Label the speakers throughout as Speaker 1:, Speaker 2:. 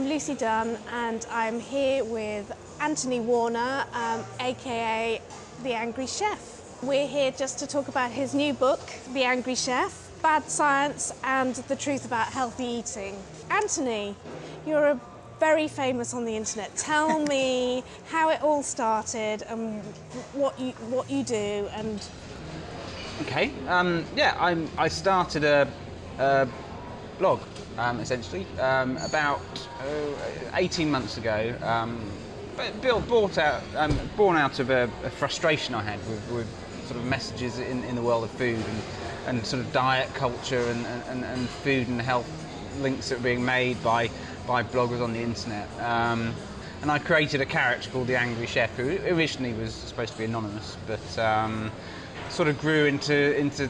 Speaker 1: I'm Lucy Dunn, and I'm here with Anthony Warner, aka The Angry Chef. We're here just to talk about his new book, The Angry Chef, Bad Science and the Truth About Healthy Eating. Anthony, you're very famous on the internet. Tell me how it all started and what you do. And
Speaker 2: okay, I started a blog essentially about 18 months ago, born out of a frustration I had with sort of messages in the world of food and sort of diet culture and food and health links that were being made by bloggers on the internet. And I created a character called the Angry Chef, who originally was supposed to be anonymous, but sort of grew into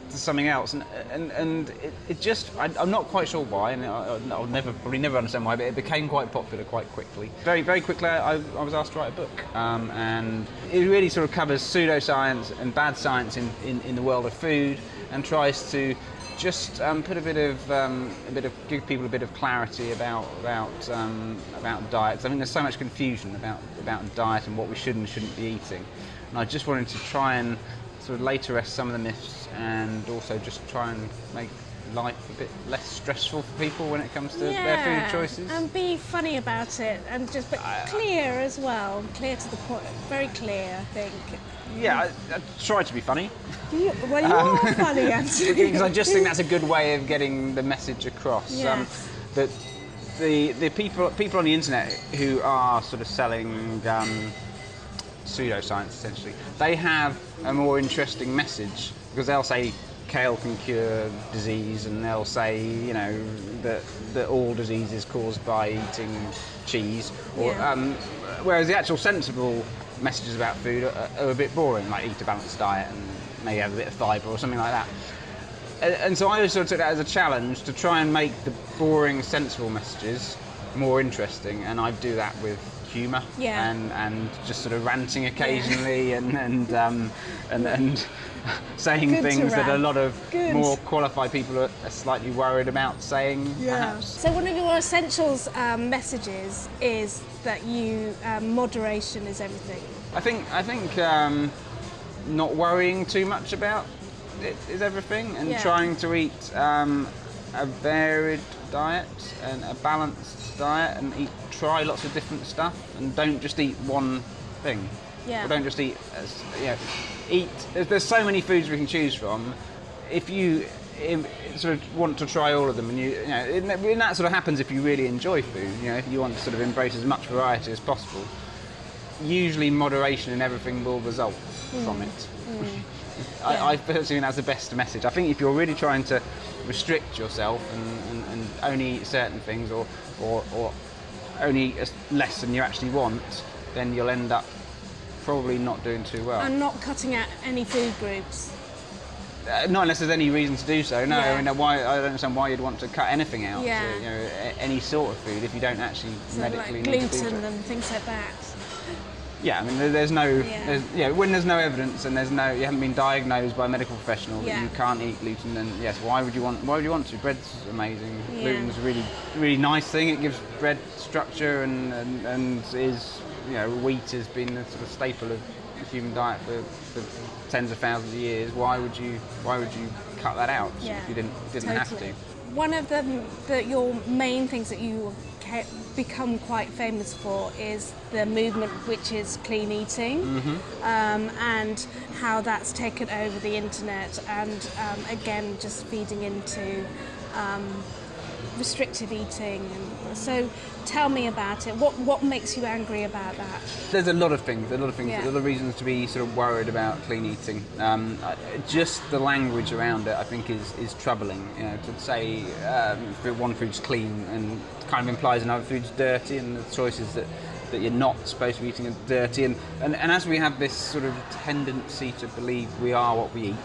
Speaker 2: something else, and it just, I'm not quite sure why, and I'll probably never understand why, but it became quite popular quite quickly. Very quickly I was asked to write a book, and it really sort of covers pseudoscience and bad science in the world of food, and tries to just put give people a bit of clarity about diets. I mean, there's so much confusion about diet and what we should and shouldn't be eating, and I just wanted to try and sort of lay to rest some of the myths, and also just try and make life a bit less stressful for people when it comes to their food choices.
Speaker 1: And be funny about it, and just clear as well, clear to the point, very clear, I think.
Speaker 2: Yeah, I try to be funny.
Speaker 1: You are funny, Anthony.
Speaker 2: Because I just think that's a good way of getting the message across.
Speaker 1: Yes.
Speaker 2: That the people on the internet who are sort of selling pseudoscience, essentially, they have a more interesting message, because they'll say kale can cure disease, and they'll say, you know, that all disease is caused by eating cheese, or whereas the actual sensible messages about food are a bit boring, like eat a balanced diet and maybe have a bit of fibre or something like that. And so I always sort of took that as a challenge to try and make the boring, sensible messages more interesting, and I do that with humour and just sort of ranting occasionally and saying things that a lot of more qualified people are slightly worried about saying, perhaps.
Speaker 1: So one of your essentials messages is that moderation is everything.
Speaker 2: I think not worrying too much about it is everything, and trying to eat a varied diet and a balanced diet, and try lots of different stuff, and don't just eat one thing. Or don't just eat. Eat. There's so many foods we can choose from. If you sort of want to try all of them, and and that sort of happens if you really enjoy food. If you want to sort of embrace as much variety as possible, usually moderation in everything will result from it. I personally think that's the best message. I think if you're really trying to restrict yourself and only eat certain things, or only less than you actually want, then you'll end up probably not doing too well.
Speaker 1: And not cutting out any food groups.
Speaker 2: Not unless there's any reason to do so. No, I mean, I don't understand why you'd want to cut anything out.
Speaker 1: Yeah.
Speaker 2: So, any sort of food if you don't actually medically
Speaker 1: like
Speaker 2: need to do so.
Speaker 1: gluten and things like that.
Speaker 2: Yeah, I mean, there's no, when there's no evidence and you haven't been diagnosed by a medical professional that you can't eat gluten, then yes, why would you want to? Bread's amazing. Gluten's a really, really nice thing. It gives bread structure, and is, wheat has been a sort of staple of the human diet for tens of thousands of years. Why would you cut that out if you didn't have to?
Speaker 1: One of your main things that you become quite famous for is the movement, which is clean eating, and how that's taken over the internet, and again just feeding into restrictive eating. And so tell me about it. What makes you angry about that? There's
Speaker 2: a lot of things. A lot of reasons to be sort of worried about clean eating. Just the language around it, I think, is troubling. To say one food's clean and kind of implies another food's dirty, and the choices that you're not supposed to be eating are dirty. And as we have this sort of tendency to believe we are what we eat,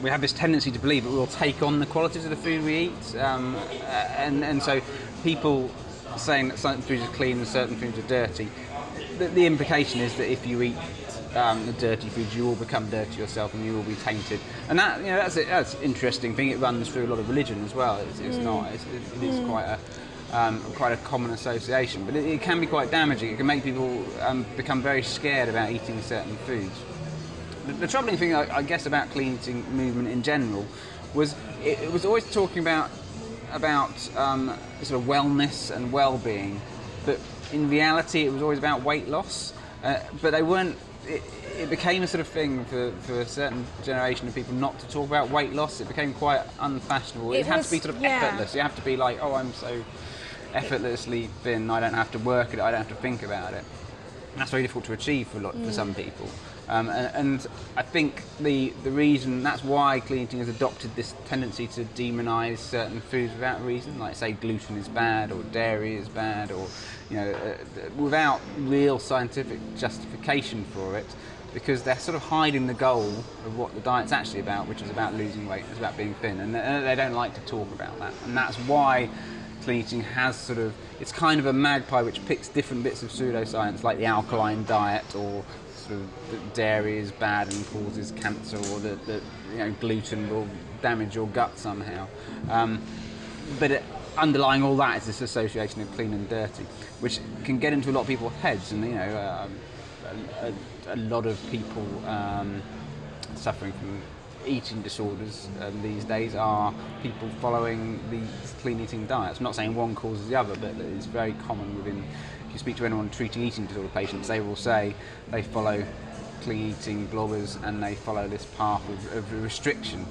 Speaker 2: we have this tendency to believe that we'll take on the qualities of the food we eat, and so people saying that certain foods are clean and certain foods are dirty, the implication is that if you eat the dirty foods, you will become dirty yourself and you will be tainted. And that, that's an interesting thing. It runs through a lot of religion as well. It is quite quite a common association, but it can be quite damaging. It can make people become very scared about eating certain foods. The troubling thing, I guess, about clean eating movement in general was it was always talking about sort of wellness and well-being, but in reality it was always about weight loss. But they weren't. It became a sort of thing for a certain generation of people not to talk about weight loss. It became quite unfashionable. It had to be sort of effortless. You have to be like, oh, I'm so effortlessly thin, I don't have to work at it, I don't have to think about it. And that's very difficult to achieve for some people. And I think the reason, that's why clean eating has adopted this tendency to demonise certain foods without reason, like say gluten is bad or dairy is bad, or without real scientific justification for it, because they're sort of hiding the goal of what the diet's actually about, which is about losing weight, it's about being thin, and they don't like to talk about that. And that's why clean eating has sort of, it's kind of a magpie which picks different bits of pseudoscience, like the alkaline diet, or sort of that dairy is bad and causes cancer, or that gluten will damage your gut somehow. But underlying all that is this association of clean and dirty, which can get into a lot of people's heads, and a lot of people suffering from eating disorders these days are people following these clean eating diets. I'm not saying one causes the other, but it's very common within, if you speak to anyone treating eating disorder patients, they will say they follow clean eating bloggers and they follow this path of restriction.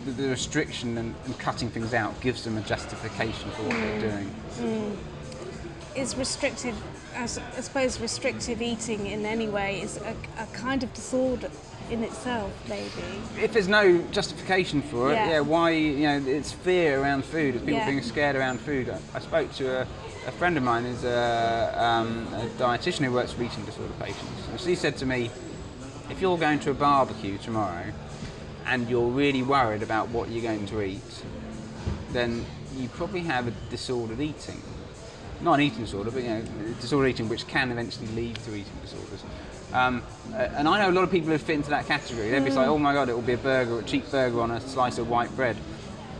Speaker 2: The restriction and cutting things out gives them a justification for what they're doing.
Speaker 1: Is restrictive, I suppose restrictive eating in any way is a kind of disorder in itself, maybe. If
Speaker 2: there's no justification for it, why, it's fear around food, it's people being scared around food. I spoke to a friend of mine who's a dietitian who works with eating disorder patients, and she said to me, if you're going to a barbecue tomorrow and you're really worried about what you're going to eat, then you probably have a disordered eating. Not an eating disorder, but disordered eating, which can eventually lead to eating disorders. And I know a lot of people who fit into that category. They'll be like, oh my God, it will be a cheap burger on a slice of white bread.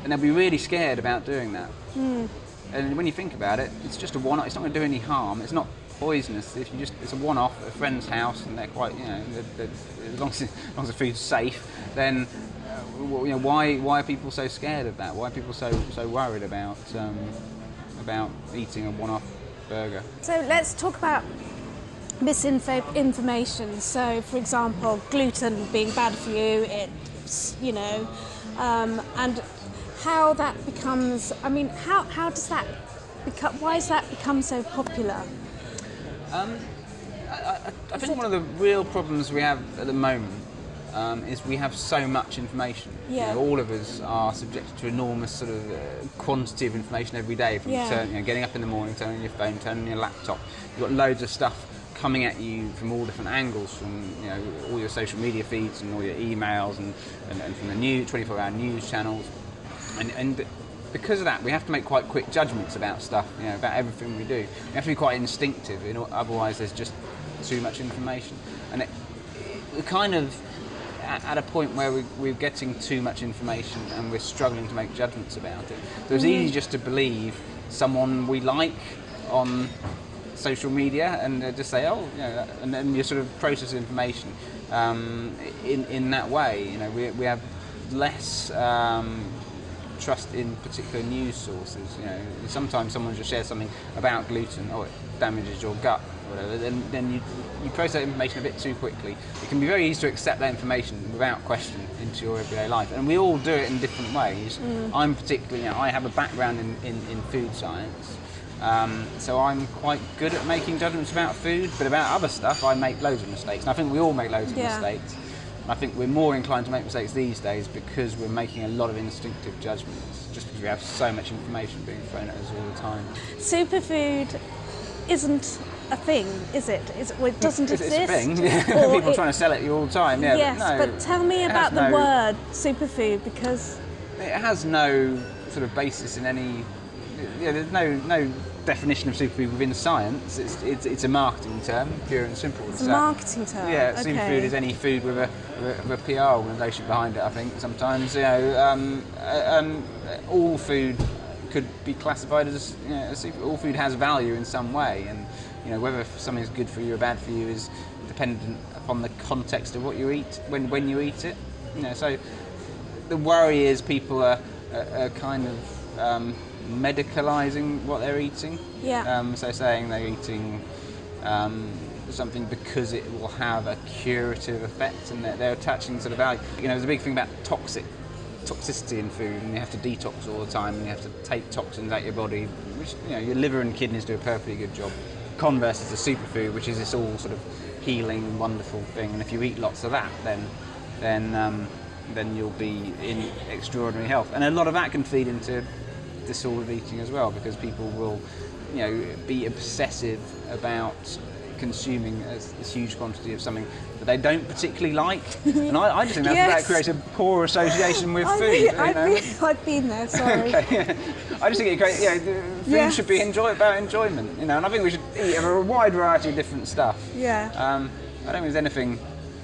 Speaker 2: And they'll be really scared about doing that. And when you think about it, it's just a one-off. It's not going to do any harm. It's not poisonous. It's a one-off at a friend's house, and they're quite, as long as the food's safe, then why are people so scared of that? Why are people so worried about eating a one-off burger? So
Speaker 1: let's talk about misinformation. So, for example, gluten being bad for you, and how that becomes, how does that become, why has that become so popular?
Speaker 2: I think one of the real problems we have at the moment is we have so much information. All of us are subjected to enormous sort of quantity of information every day, from getting up in the morning, turning on your phone, turning on your laptop. You've got loads of stuff coming at you from all different angles, from all your social media feeds and all your emails and from the new 24-hour news channels, and because of that we have to make quite quick judgments about stuff, about everything we do. We have to be quite instinctive, otherwise there's just too much information, and we're kind of at a point where we're getting too much information and we're struggling to make judgments about it. So it's easy just to believe someone we like on social media and just say, and then you sort of process information in that way. We have less trust in particular news sources. Sometimes someone just shares something about gluten, or it damages your gut, or whatever. Then you process that information a bit too quickly. It can be very easy to accept that information without question into your everyday life, and we all do it in different ways. I'm particularly, I have a background in food science. So I'm quite good at making judgments about food, but about other stuff I make loads of mistakes. And I think we all make loads of mistakes. And I think we're more inclined to make mistakes these days because we're making a lot of instinctive judgments, just because we have so much information being thrown at us all the time.
Speaker 1: Superfood isn't a thing, is it? It doesn't exist?
Speaker 2: It's a thing. People are trying to sell it to you all the time.
Speaker 1: Yes, but tell me about the word superfood, because
Speaker 2: it has no sort of basis in any. There's no definition of superfood within science. It's a marketing term, pure and simple.
Speaker 1: It's a marketing term.
Speaker 2: Yeah, okay. Superfood is any food with a PR organisation behind it. I think sometimes all food could be classified as, you know, all food has value in some way, and you know, whether something's good for you or bad for you is dependent upon the context of what you eat when you eat it. You know, so the worry is people are kind of medicalising what they're eating.
Speaker 1: Yeah.
Speaker 2: So saying they're eating something because it will have a curative effect, and they're attaching sort of value. You know, there's a big thing about toxicity in food, and you have to detox all the time, and you have to take toxins out of your body, which, you know, your liver and kidneys do a perfectly good job. Converse is a superfood, which is this all sort of healing, wonderful thing, and if you eat lots of that, then you'll be in extraordinary health. And a lot of that can feed into disordered eating as well, because people will, you know, be obsessive about consuming a huge quantity of something that they don't particularly like, and I just think that creates a poor association with food.
Speaker 1: I've been there. Sorry.
Speaker 2: Okay. I just think it creates. You know, food should be about enjoyment. You know, and I think we should eat a wide variety of different stuff.
Speaker 1: Yeah.
Speaker 2: I don't think there's anything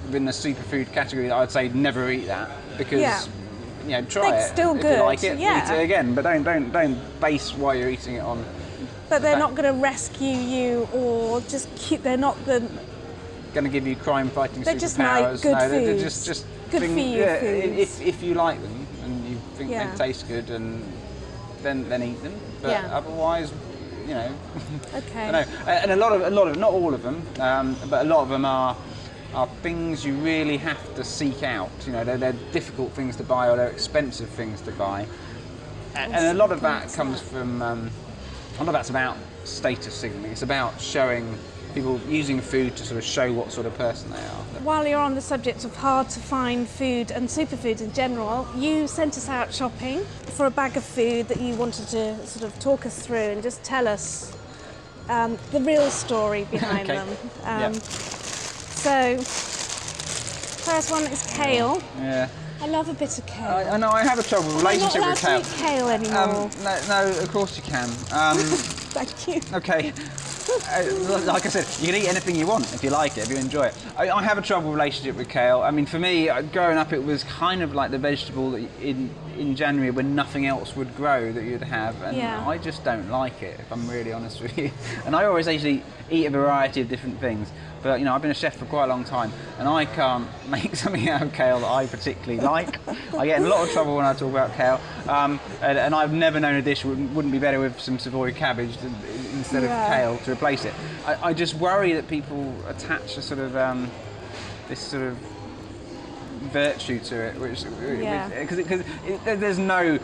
Speaker 2: within the superfood category that I'd say never eat that, because you know, try it.
Speaker 1: Still
Speaker 2: if
Speaker 1: good.
Speaker 2: you like it, eat it again, but don't base why you're eating it on.
Speaker 1: But they're not going to rescue you, or just keep. They're not going
Speaker 2: to give you crime-fighting superpowers.
Speaker 1: They're just like good food.
Speaker 2: They're just
Speaker 1: good for you foods.
Speaker 2: If you like them and you think they taste good, and then eat them. But otherwise, you know.
Speaker 1: Okay.
Speaker 2: I know. And a lot of, not all of them, but a lot of them are things you really have to seek out. You know, they're difficult things to buy, or they're expensive things to buy. And a lot of that comes from. A lot of that's about status signaling. It's about showing people, using food to sort of show what sort of person they are.
Speaker 1: While you're on the subject of hard to find food and superfoods in general, you sent us out shopping for a bag of food that you wanted to sort of talk us through and just tell us the real story behind them. So, first one is kale.
Speaker 2: Yeah.
Speaker 1: I love a bit of kale.
Speaker 2: I know, I have a trouble relationship with kale.
Speaker 1: I'm not allowed to eat kale anymore.
Speaker 2: No, of course you can.
Speaker 1: Thank you.
Speaker 2: Okay. Like I said, you can eat anything you want if you like it, if you enjoy it. I have a trouble relationship with kale. I mean, for me, growing up, it was kind of like the vegetable that in January when nothing else would grow that you'd have, and I just don't like it, if I'm really honest with you. And I always actually eat a variety of different things. But, you know, I've been a chef for quite a long time, and I can't make something out of kale that I particularly like. I get in a lot of trouble when I talk about kale, and I've never known a dish wouldn't be better with some Savoy cabbage instead of kale to replace it. I just worry that people attach a sort of this sort of virtue to it, because there's no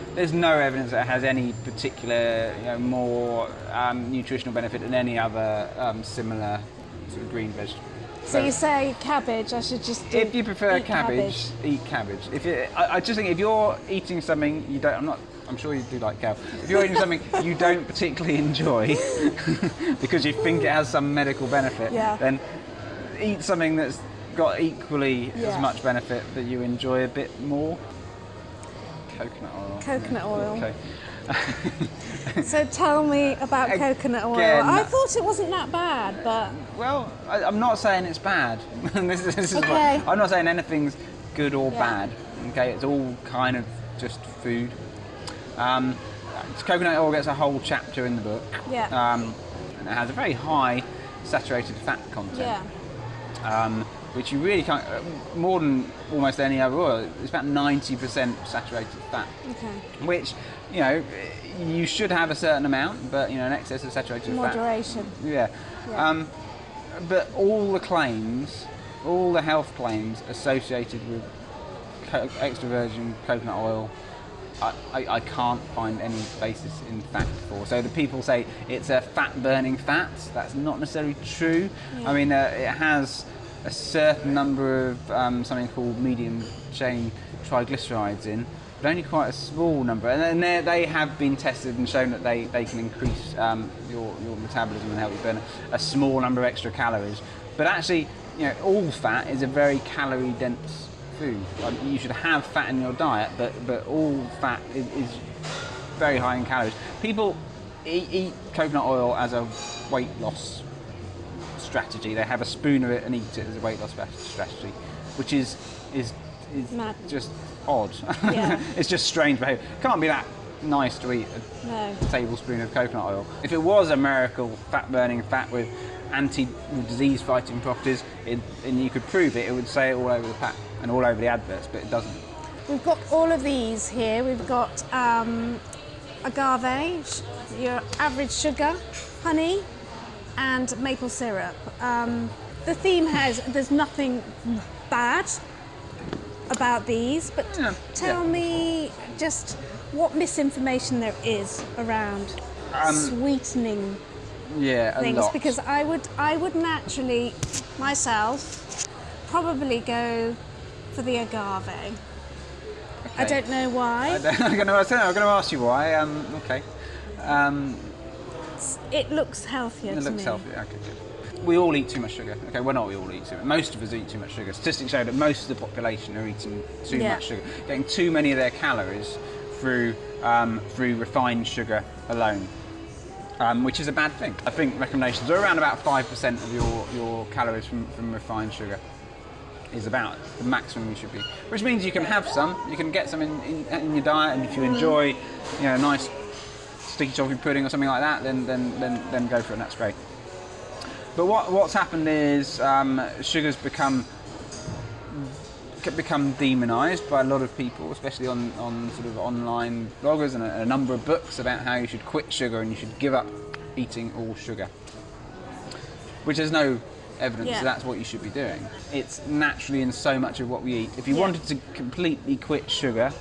Speaker 2: evidence that it has any particular, you know, more nutritional benefit than any other similar sort of green vegetable.
Speaker 1: So you say cabbage, I should just
Speaker 2: if you prefer cabbage, eat cabbage. I just think if you're eating something you don't, I'm sure you do like kale. If you're eating something you don't particularly enjoy because you think it has some medical benefit, then eat something that's got equally as much benefit that you enjoy a bit more. Coconut oil.
Speaker 1: Coconut oil.
Speaker 2: Okay.
Speaker 1: So tell me about coconut oil. I thought it wasn't that bad, but...
Speaker 2: Well, I'm not saying it's bad. this is okay. I'm not saying anything's good or bad. Okay, it's all kind of just food. Coconut oil gets a whole chapter in the book. And it has a very high saturated fat content. Which you really can't, more than almost any other oil. It's about 90% saturated fat. Okay. Which, you know, you should have a certain amount, but, you know, an excess of saturated
Speaker 1: moderation.
Speaker 2: Fat. Yeah. But all the claims, all the health claims associated with extra virgin coconut oil, I can't find any basis in fact for. So the people say it's a fat-burning fat. That's not necessarily true. I mean, it has a certain number of something called medium chain triglycerides in, but only quite a small number. And then they have been tested and shown that they can increase your metabolism and help you burn a small number of extra calories. But actually, you know, all fat is a very calorie dense food. You should have fat in your diet, but all fat is very high in calories. People eat coconut oil as a weight loss strategy. They have a spoon of it and eat it as a weight loss strategy, which is just odd. It's just strange behaviour. Can't be that nice to eat
Speaker 1: No.
Speaker 2: a tablespoon of coconut oil. If it was a miracle fat-burning fat with anti-disease fighting properties, and you could prove it, it would say it all over the pack and all over the adverts, but it doesn't.
Speaker 1: We've got all of these here. We've got agave, your average sugar, honey, and maple syrup. The theme there's nothing bad about these, but tell me just what misinformation there is around sweetening things,
Speaker 2: a lot.
Speaker 1: because I would naturally myself probably go for the agave. Okay. I don't know why.
Speaker 2: I'm going to ask you why. Okay.
Speaker 1: It looks healthier to me.
Speaker 2: It looks healthier. Okay, good. We all eat too much sugar. Okay, well, not we all eat too much. Most of us eat too much sugar. Statistics show that most of the population are eating too much sugar, getting too many of their calories through refined sugar alone, which is a bad thing. I think recommendations are around about 5% of your calories from refined sugar is about the maximum you should be. Which means you can have some, you can get some in your diet, and if you enjoy, nice sticky toffee pudding or something like that, then go for it, and that's great. But what's happened is sugar's become demonised by a lot of people, especially on sort of online bloggers, and a number of books about how you should quit sugar and you should give up eating all sugar, which there's no evidence that that's what you should be doing. It's naturally in so much of what we eat. If you wanted to completely quit sugar,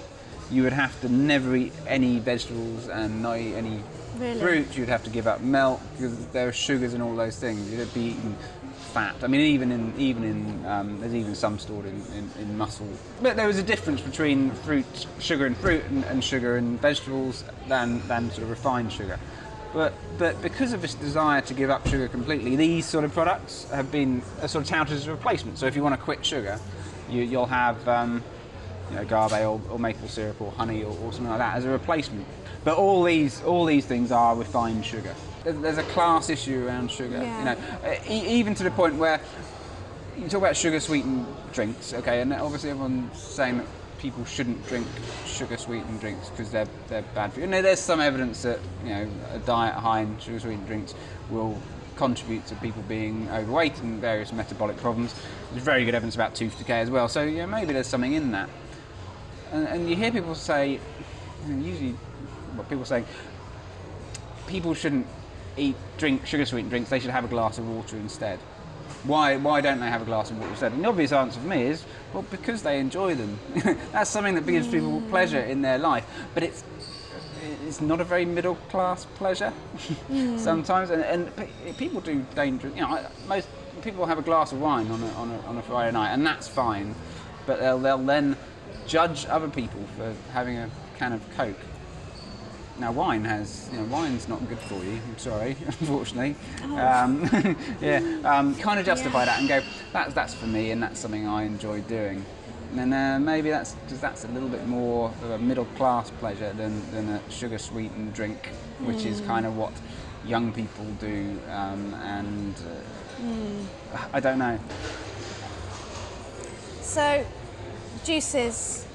Speaker 2: you would have to never eat any vegetables and not eat any fruit. You'd have to give up milk, because there are sugars in all those things. You'd be eating fat. I mean, even in there's even some stored in muscle. But there is a difference between sugar in fruit and sugar in vegetables than sort of refined sugar. But because of this desire to give up sugar completely, these sort of products have been sort of touted as a replacement. So if you want to quit sugar, you'll have agave or maple syrup or honey or something like that as a replacement. But all these things are refined sugar. There's a class issue around sugar, even to the point where you talk about sugar-sweetened drinks, okay, and obviously everyone's saying that people shouldn't drink sugar-sweetened drinks because they're bad for you. And there's some evidence that a diet high in sugar-sweetened drinks will contribute to people being overweight and various metabolic problems. There's very good evidence about tooth decay as well. So maybe there's something in that. And you hear people say, usually what people say, people shouldn't drink sugar-sweetened drinks. They should have a glass of water instead. Why don't they have a glass of water instead? And the obvious answer for me is, well, because they enjoy them. That's something that gives people pleasure in their life. But it's not a very middle-class pleasure sometimes. And people do dangerous. Most people have a glass of wine on a Friday night, and that's fine. But they'll then judge other people for having a can of Coke. Now, wine's not good for you. I'm sorry, unfortunately. Kind of justify that and go, that's for me, and that's something I enjoy doing. And maybe that's because that's a little bit more of a middle class pleasure than a sugar sweetened drink, which is kind of what young people do. I don't know.
Speaker 1: So, juices.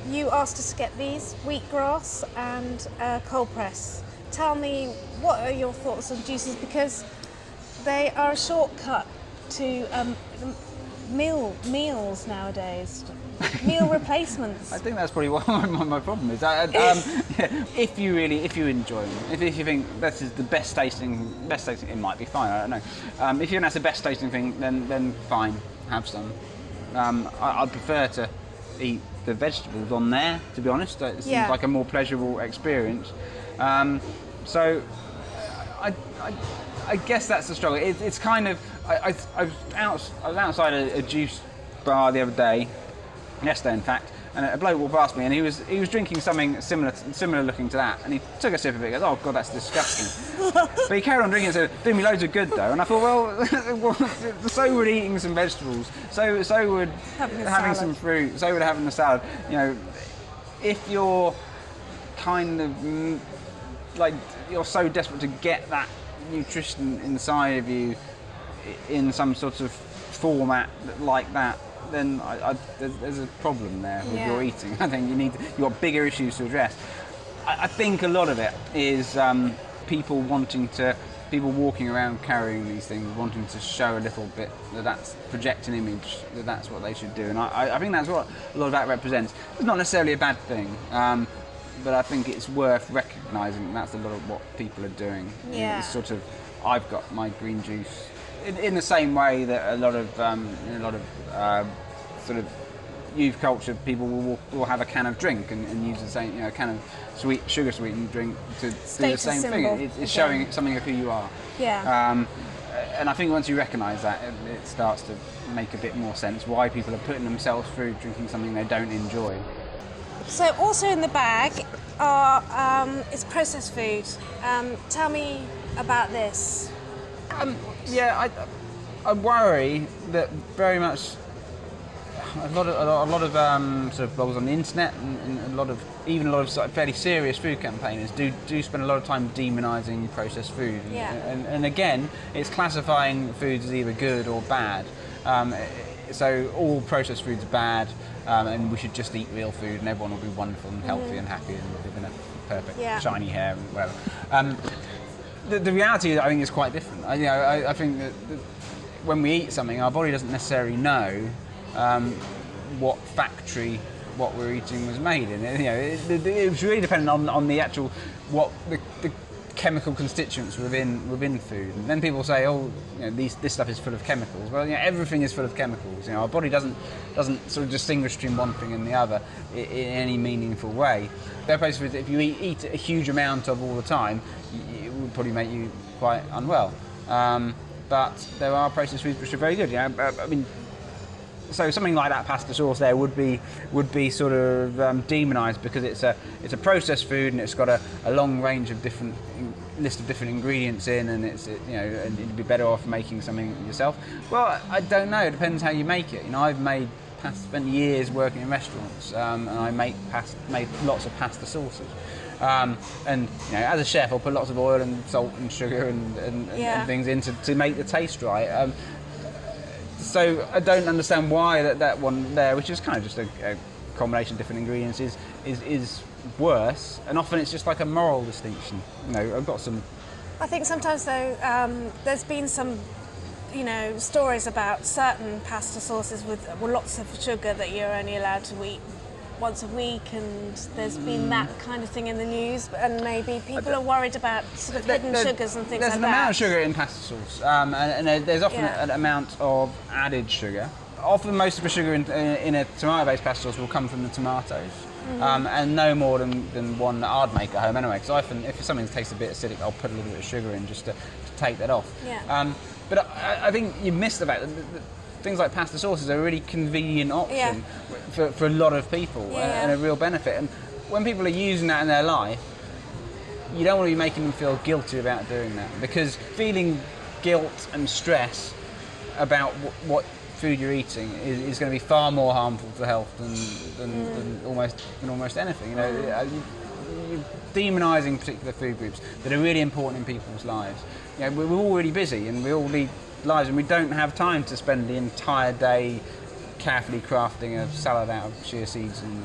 Speaker 1: You asked us to get these, wheatgrass and cold press. Tell me, what are your thoughts on juices? Because they are a shortcut to meals nowadays, meal replacements.
Speaker 2: I think that's probably what my problem is. If you enjoy them, if you think this is the best tasting, it might be fine. I don't know. If you think that's the best tasting thing, then fine, have some. I'd prefer to eat the vegetables on there, to be honest. It seems like a more pleasurable experience. So I guess that's the struggle. It's kind of I was outside a juice bar the other day, yesterday in fact, and a bloke walked past me and he was drinking something similar looking to that, and he took a sip of it and goes, "Oh God, that's disgusting." But he carried on drinking and said, "Doing me loads of good though." And I thought, well, so would eating some vegetables, so would having some fruit, so would having a salad. If you're kind of like you're so desperate to get that nutrition inside of you in some sort of format like that, then there's a problem there with
Speaker 1: Yeah.
Speaker 2: your eating. I think you've got bigger issues to address. I think a lot of it is people walking around carrying these things, wanting to show a little bit that's project an image, that's what they should do. And I think that's what a lot of that represents. It's not necessarily a bad thing, but I think it's worth recognising that's a lot of what people are doing.
Speaker 1: Yeah.
Speaker 2: It's sort of, I've got my green juice in the same way that a lot of sort of youth culture people will have a can of drink and use the same, a can of sugar sweetened drink to do the
Speaker 1: Status
Speaker 2: same
Speaker 1: symbol.
Speaker 2: thing. It's showing something of who you are.
Speaker 1: Yeah.
Speaker 2: And I think once you recognise that, it starts to make a bit more sense why people are putting themselves through drinking something they don't enjoy.
Speaker 1: So also in the bag is processed food. Tell me about this.
Speaker 2: I worry that very much a lot of sort of bloggers on the internet and a lot of sort of fairly serious food campaigners do spend a lot of time demonising processed food.
Speaker 1: Yeah.
Speaker 2: And again, it's classifying foods as either good or bad. So all processed foods are bad, and we should just eat real food, and everyone will be wonderful and healthy and happy and live in a perfect shiny hair and whatever. The reality, I think, is quite different. I think that when we eat something, our body doesn't necessarily know what factory what we're eating was made in. It's really dependent on the actual what the chemical constituents within food. And then people say, this stuff is full of chemicals. Well, everything is full of chemicals. Our body doesn't sort of distinguish between one thing and the other in any meaningful way. There are places if you eat a huge amount of all the time, it would probably make you quite unwell. But there are processed foods which are very good. I mean, so something like that pasta sauce there would be sort of demonised because it's a processed food and it's got a long range of different list of different ingredients in, and and you'd be better off making something yourself. Well, I don't know. It depends how you make it. I've made pasta, spent years working in restaurants, and I made lots of pasta sauces. And as a chef, I'll put lots of oil and salt and sugar and things in to make the taste right. So I don't understand why that one there, which is kind of just a combination of different ingredients, is worse. And often it's just like a moral distinction. I've got some.
Speaker 1: I think sometimes though, there's been some, stories about certain pasta sauces with lots of sugar that you're only allowed to eat once a week, and there's been that kind of thing in the news, and maybe people are worried about sort of hidden sugars and things like that.
Speaker 2: There's an amount of sugar in pasta sauce, and there's often an amount of added sugar. Often most of the sugar in a tomato-based pasta sauce will come from the tomatoes, and no more than one that I'd make at home anyway, because often if something tastes a bit acidic, I'll put a little bit of sugar in just to take that off.
Speaker 1: Yeah.
Speaker 2: But I think you missed the fact that things like pasta sauces are a really convenient option for a lot of people and a real benefit. And when people are using that in their life, you don't want to be making them feel guilty about doing that, because feeling guilt and stress about what food you're eating is going to be far more harmful to health than almost anything. You're demonising particular food groups that are really important in people's lives. We're all really busy and we all lead lives, and we don't have time to spend the entire day carefully crafting a salad out of chia seeds and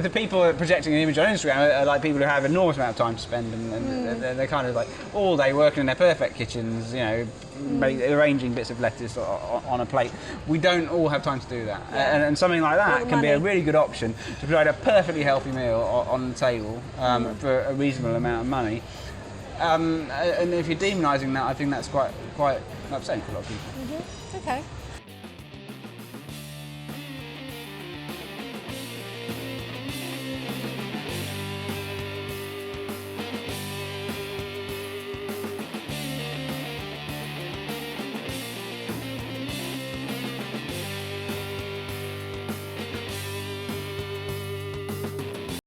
Speaker 2: the people projecting an image on Instagram are like people who have an enormous amount of time to spend, and they're kind of like all day working in their perfect kitchens, arranging bits of lettuce on a plate. We don't all have time to do that, and something like that can be a really good option to provide a perfectly healthy meal on the table for a reasonable amount of money. And if you're demonising that, I think that's quite upsetting for a lot of people.
Speaker 1: Okay.